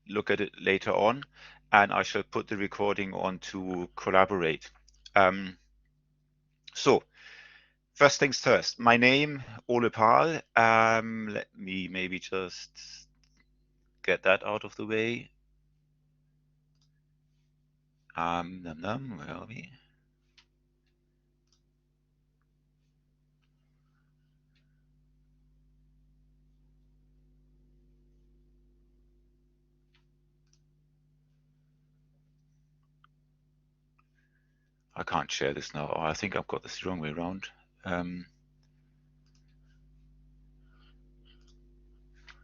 look at it later on, and I shall put the recording on to collaborate. So first things first, my name, Ole Pahl. Let me maybe just get that out of the way. Where are we? I can't share this now. Oh, I think I've got this the wrong way around.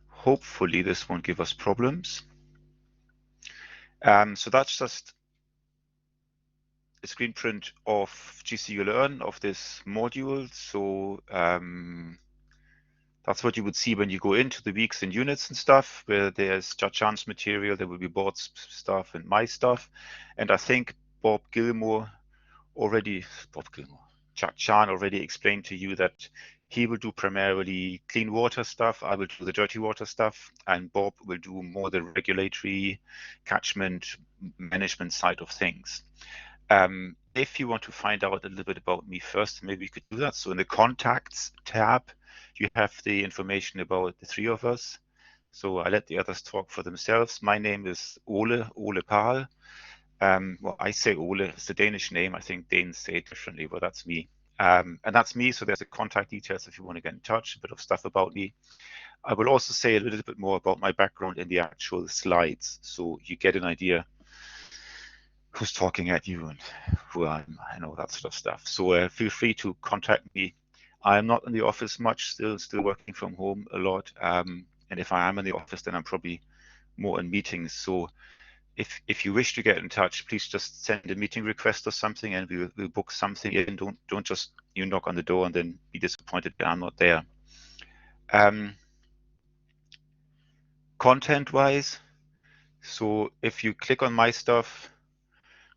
Hopefully this won't give us problems. So that's just a screen print of GCU Learn of this module. So that's what you would see when you go into the weeks and units and stuff, where there's Jachan's material, there will be Board's stuff and my stuff. And I think Jachan already explained to you that he will do primarily clean water stuff, I will do the dirty water stuff, and Bob will do more the regulatory catchment management side of things. If you want to find out a little bit about me first, maybe we could do that. So in the contacts tab, you have the information about the three of us. So I let the others talk for themselves. My name is Ole Pahl. Well, I say Ole, it's a Danish name. I think Danes say it differently, but that's me. And that's me. So there's the contact details if you want to get in touch, a bit of stuff about me. I will also say a little bit more about my background in the actual slides, so you get an idea who's talking at you and who I am and all that sort of stuff. So feel free to contact me. I'm not in the office much, still working from home a lot. And if I am in the office, then I'm probably more in meetings. So if you wish to get in touch, please just send a meeting request or something, and we'll book something in. Don't just knock on the door and then be disappointed that I'm not there. Content-wise, so if you click on my stuff,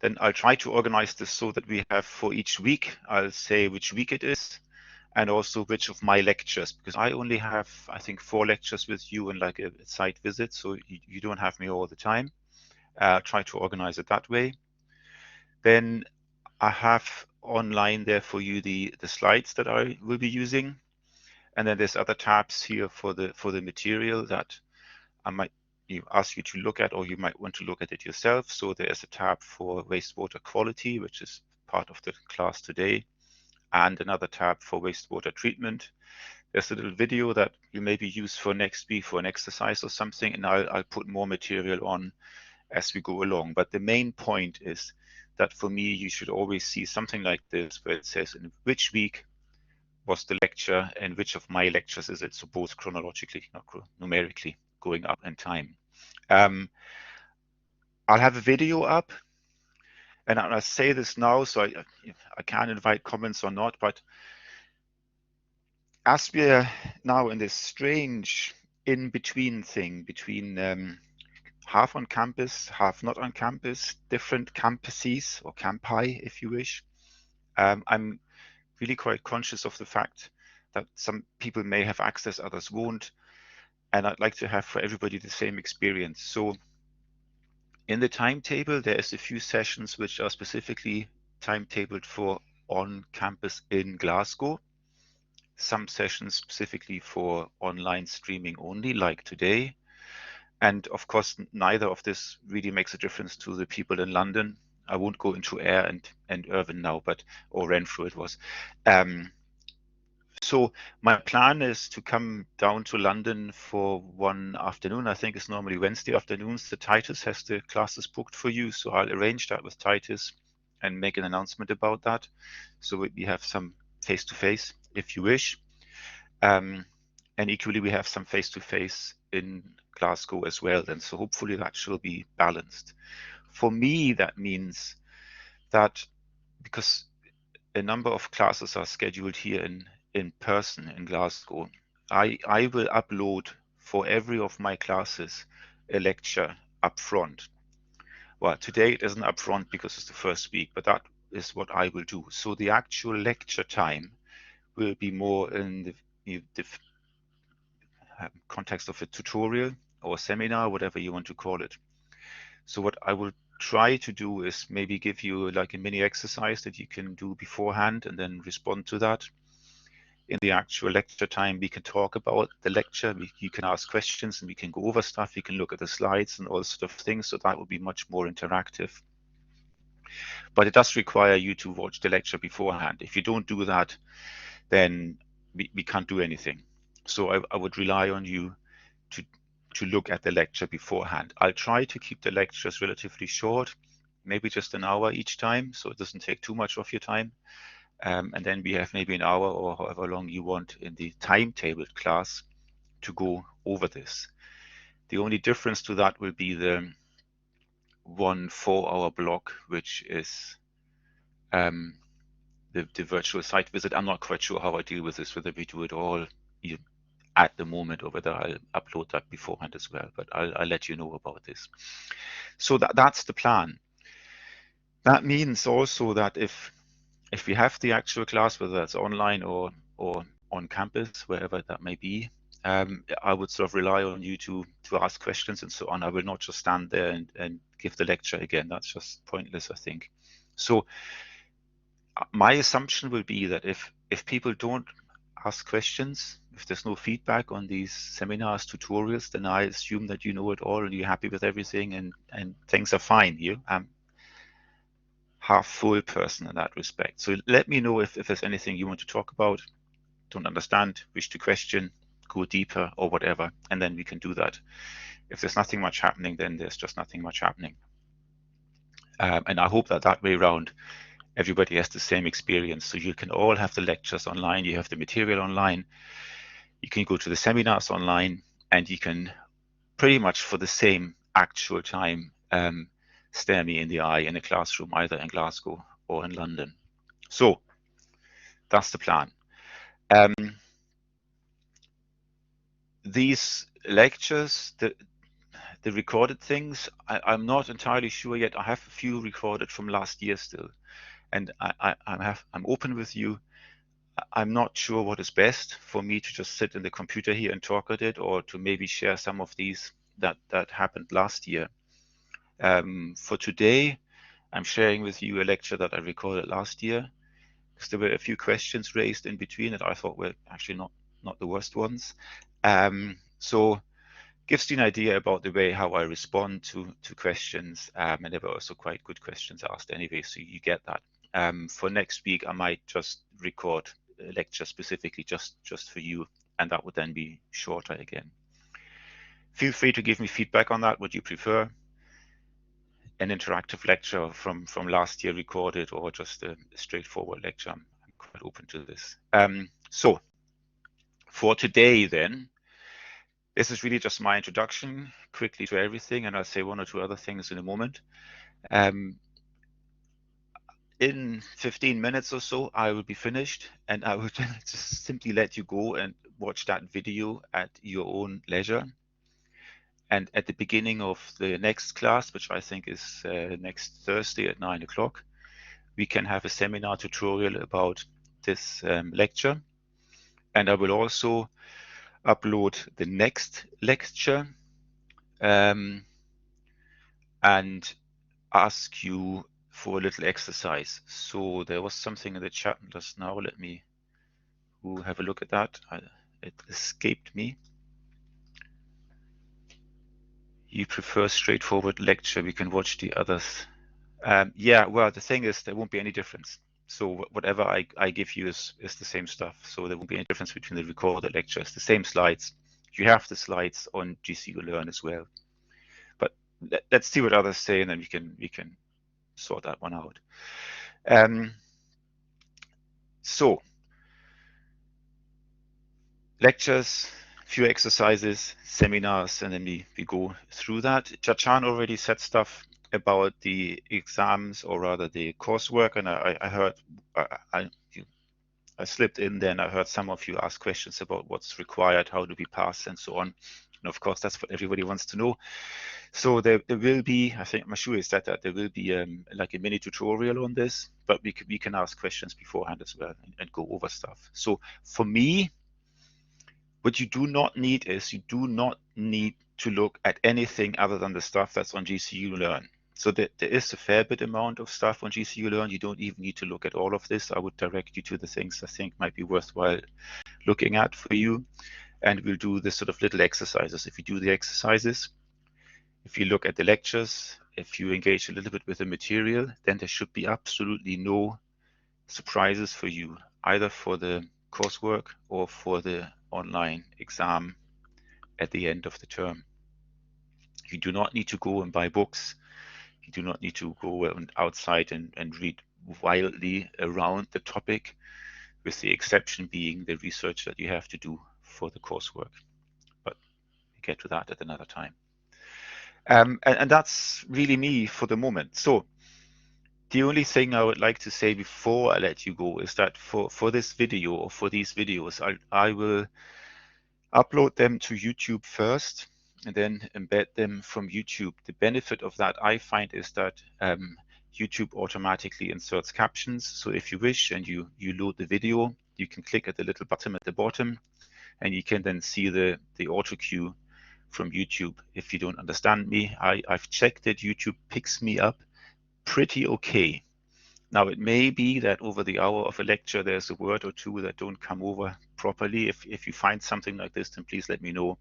then I'll try to organize this so that we have for each week, I'll say which week it is, and also which of my lectures, because I only have, I think, 4 lectures with you and like a site visit, so you don't have me all the time. Try to organize it that way. Then I have online there for you the slides that I will be using, and then there's other tabs here for the material that I might ask you to look at, or you might want to look at it yourself. So there is a tab for wastewater quality, which is part of the class today, and another tab for wastewater treatment. There's a little video that you maybe use for next week for an exercise or something, and I'll put more material on as we go along. But the main point is that for me, you should always see something like this, where it says in which week was the lecture and which of my lectures is it, so both chronologically, not numerically, going up in time. I'll have a video up, and I'll say this now, so I can invite comments or not, but as we're now in this strange in-between thing between half on campus, half not on campus, different campuses or campi, if you wish, I'm really quite conscious of the fact that some people may have access, others won't, and I'd like to have for everybody the same experience. So in the timetable, there is a few sessions which are specifically timetabled for on campus in Glasgow. Some sessions specifically for online streaming only, like today. And of course, neither of this really makes a difference to the people in London. I won't go into Ayr and Irvine now, or Renfrew it was. So my plan is to come down to London for one afternoon. I think it's normally Wednesday afternoons. The Titus has the classes booked for you, so I'll arrange that with Titus and make an announcement about that. So we have some face-to-face, if you wish. And equally, we have some face-to-face in Glasgow as well. And so hopefully that shall be balanced. For me, that means that because a number of classes are scheduled here in person in Glasgow, I will upload for every of my classes a lecture up front. Well, today it isn't up front because it's the first week, but that is what I will do. So the actual lecture time will be more in the context of a tutorial or seminar, whatever you want to call it. So what I will try to do is maybe give you like a mini exercise that you can do beforehand and then respond to that. In the actual lecture time, we can talk about the lecture, you can ask questions and we can go over stuff, you can look at the slides and all sort of things, so that will be much more interactive. But it does require you to watch the lecture beforehand. If you don't do that, then we can't do anything. So I would rely on you to look at the lecture beforehand. I'll try to keep the lectures relatively short, maybe just an hour each time, so it doesn't take too much of your time. And then we have maybe an hour or however long you want in the timetabled class to go over this. The only difference to that will be the 1 4-hour block, which is the virtual site visit. I'm not quite sure how I deal with this, whether we do it all at the moment or whether I'll upload that beforehand as well, but I'll let you know about this. So that's the plan. That means also that if we have the actual class, whether that's online or on campus, wherever that may be, I would sort of rely on you to ask questions and so on. I will not just stand there and give the lecture again. That's just pointless, I think. So my assumption will be that if people don't ask questions, if there's no feedback on these seminars, tutorials, then I assume that you know it all and you're happy with everything and things are fine here. I'm half full person in that respect. So let me know if there's anything you want to talk about, don't understand, wish to question, go deeper or whatever, and then we can do that. If there's nothing much happening, then there's just nothing much happening. And I hope that way around, everybody has the same experience. So you can all have the lectures online, you have the material online, you can go to the seminars online, and you can pretty much for the same actual time stare me in the eye in a classroom, either in Glasgow or in London. So that's the plan. These lectures, the recorded things, I'm not entirely sure yet. I have a few recorded from last year still, and I'm open with you. I'm not sure what is best for me to just sit in the computer here and talk at it, or to maybe share some of these that happened last year. For today, I'm sharing with you a lecture that I recorded last year, because there were a few questions raised in between that I thought were actually not the worst ones. So gives you an idea about the way how I respond to questions, and there were also quite good questions asked anyway, so you get that. For next week, I might just record a lecture specifically just for you, and that would then be shorter again. Feel free to give me feedback on that. Would you prefer an interactive lecture from last year recorded, or just a straightforward lecture? I'm quite open to this. So for today then, this is really just my introduction quickly to everything, and I'll say one or two other things in a moment. In 15 minutes or so, I will be finished, and I will just simply let you go and watch that video at your own leisure. And at the beginning of the next class, which I think is next Thursday at 9 o'clock, we can have a seminar tutorial about this lecture. And I will also upload the next lecture and ask you for a little exercise. So there was something in the chat just now. Let me have a look at that. It escaped me. You prefer straightforward lecture. We can watch the others. Yeah, well, the thing is, there won't be any difference. So whatever I give you is the same stuff. So there won't be any difference between the recorded lecture. It's the same slides. You have the slides on GCU Learn as well. But let's see what others say, and then we can sort that one out. So lectures, few exercises, seminars, and then we go through that. Chachan already said stuff about the exams, or rather the coursework, and I heard, I slipped in there and I heard some of you ask questions about what's required, how do we pass, and so on. And of course, that's what everybody wants to know. So there will be, I think Mashu said that there will be like a mini tutorial on this, but we can ask questions beforehand as well and go over stuff. So for me, what you do not need is, you do not need to look at anything other than the stuff that's on GCU Learn. So there is a fair bit amount of stuff on GCU Learn. You don't even need to look at all of this. I would direct you to the things I think might be worthwhile looking at for you. And we'll do this sort of little exercises. If you do the exercises, if you look at the lectures, if you engage a little bit with the material, then there should be absolutely no surprises for you, either for the coursework or for the online exam at the end of the term. You do not need to go and buy books. You do not need to go outside and read wildly around the topic, with the exception being the research that you have to do for the coursework. But we get to that at another time. And that's really me for the moment. So the only thing I would like to say before I let you go is that for this video, or for these videos, I will upload them to YouTube first and then embed them from YouTube. The benefit of that, I find, is that YouTube automatically inserts captions. So if you wish and you load the video, you can click at the little button at the bottom and you can then see the auto cue from YouTube. If you don't understand me, I've checked that YouTube picks me up pretty okay. Now, it may be that over the hour of a lecture, there's a word or two that don't come over properly. If you find something like this, then please let me know,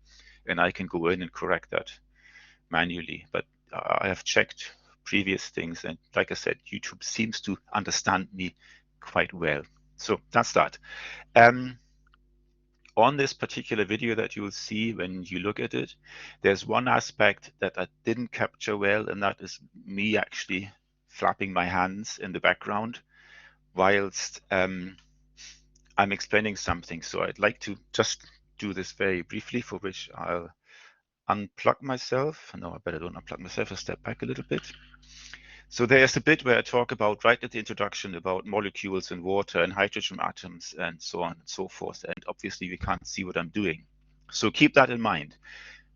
and I can go in and correct that manually. But I have checked previous things, and like I said, YouTube seems to understand me quite well. So that's that. On this particular video that you will see when you look at it, there's one aspect that I didn't capture well, and that is me actually flapping my hands in the background whilst I'm explaining something. So I'd like to just do this very briefly, for which I'll unplug myself. No, I better don't unplug myself. I'll step back a little bit. So there's a bit where I talk about, right at the introduction, about molecules in water and hydrogen atoms and so on and so forth. And obviously we can't see what I'm doing. So keep that in mind.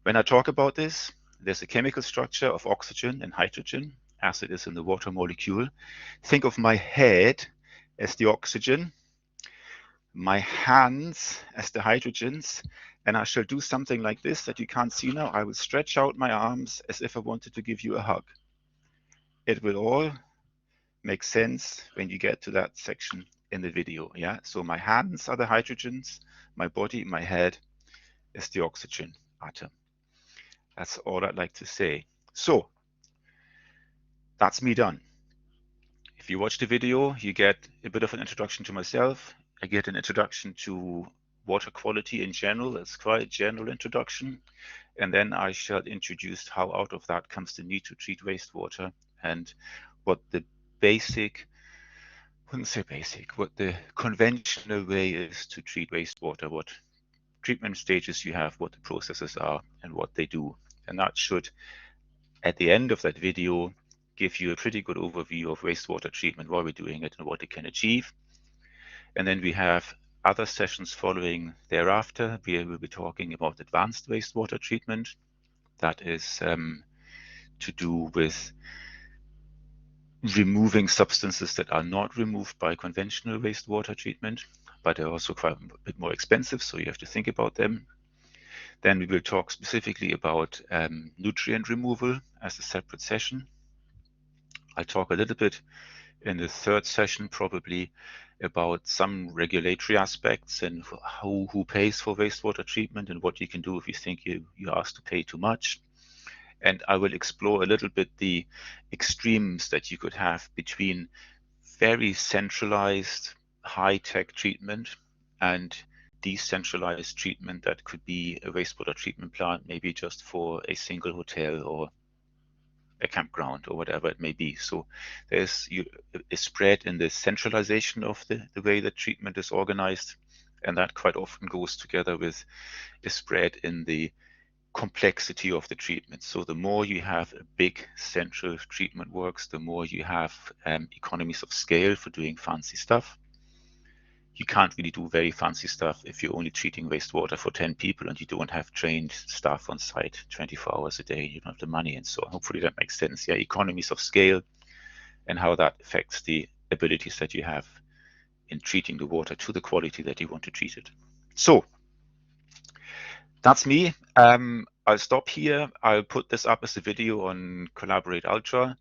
When I talk about this, there's a chemical structure of oxygen and hydrogen, as it is in the water molecule. Think of my head as the oxygen, my hands as the hydrogens, and I shall do something like this that you can't see now. I will stretch out my arms as if I wanted to give you a hug. It will all make sense when you get to that section in the video. Yeah. So my hands are the hydrogens, my body, my head is the oxygen atom. That's all I'd like to say. So that's me done. If you watch the video, you get a bit of an introduction to myself. I get an introduction to water quality in general. It's quite a general introduction. And then I shall introduce how out of that comes the need to treat wastewater and what the basic, I wouldn't say basic, what the conventional way is to treat wastewater, what treatment stages you have, what the processes are, and what they do. And that should, at the end of that video, give you a pretty good overview of wastewater treatment, why we're doing it, and what it can achieve. And then we have other sessions following thereafter, where we'll be talking about advanced wastewater treatment. That is to do with removing substances that are not removed by conventional wastewater treatment, but are also quite a bit more expensive, so you have to think about them. Then we will talk specifically about nutrient removal as a separate session. I'll talk a little bit in the third session probably about some regulatory aspects and who pays for wastewater treatment and what you can do if you think you're asked to pay too much. And I will explore a little bit the extremes that you could have between very centralized high-tech treatment and decentralized treatment that could be a wastewater treatment plant, maybe just for a single hotel or a campground or whatever it may be. So there's a spread in the centralization of the way that treatment is organized, and that quite often goes together with a spread in the complexity of the treatment. So the more you have a big central treatment works, the more you have economies of scale for doing fancy stuff. You can't really do very fancy stuff if you're only treating wastewater for 10 people and you don't have trained staff on site 24 hours a day, you don't have the money and so on. Hopefully that makes sense. Yeah, economies of scale and how that affects the abilities that you have in treating the water to the quality that you want to treat it. So that's me. I'll stop here. I'll put this up as a video on Collaborate Ultra,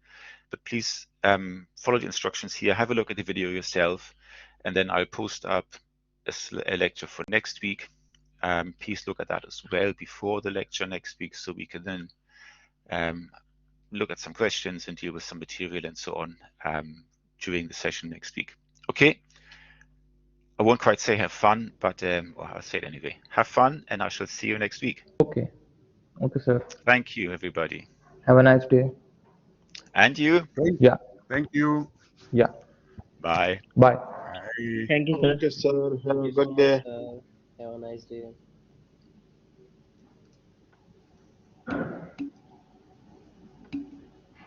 but please follow the instructions here. Have a look at the video yourself, and then I'll post up a lecture for next week. Please look at that as well before the lecture next week, so we can then look at some questions and deal with some material and so on during the session next week. Okay. I won't quite say have fun, but well, I'll say it anyway. Have fun, and I shall see you next week. Okay. Okay, sir. Thank you, everybody. Have a nice day. And you. Yeah. Thank you. Yeah. Bye. Bye. Bye. Thank you, sir. Okay, sir. Have a good day. Have a nice day.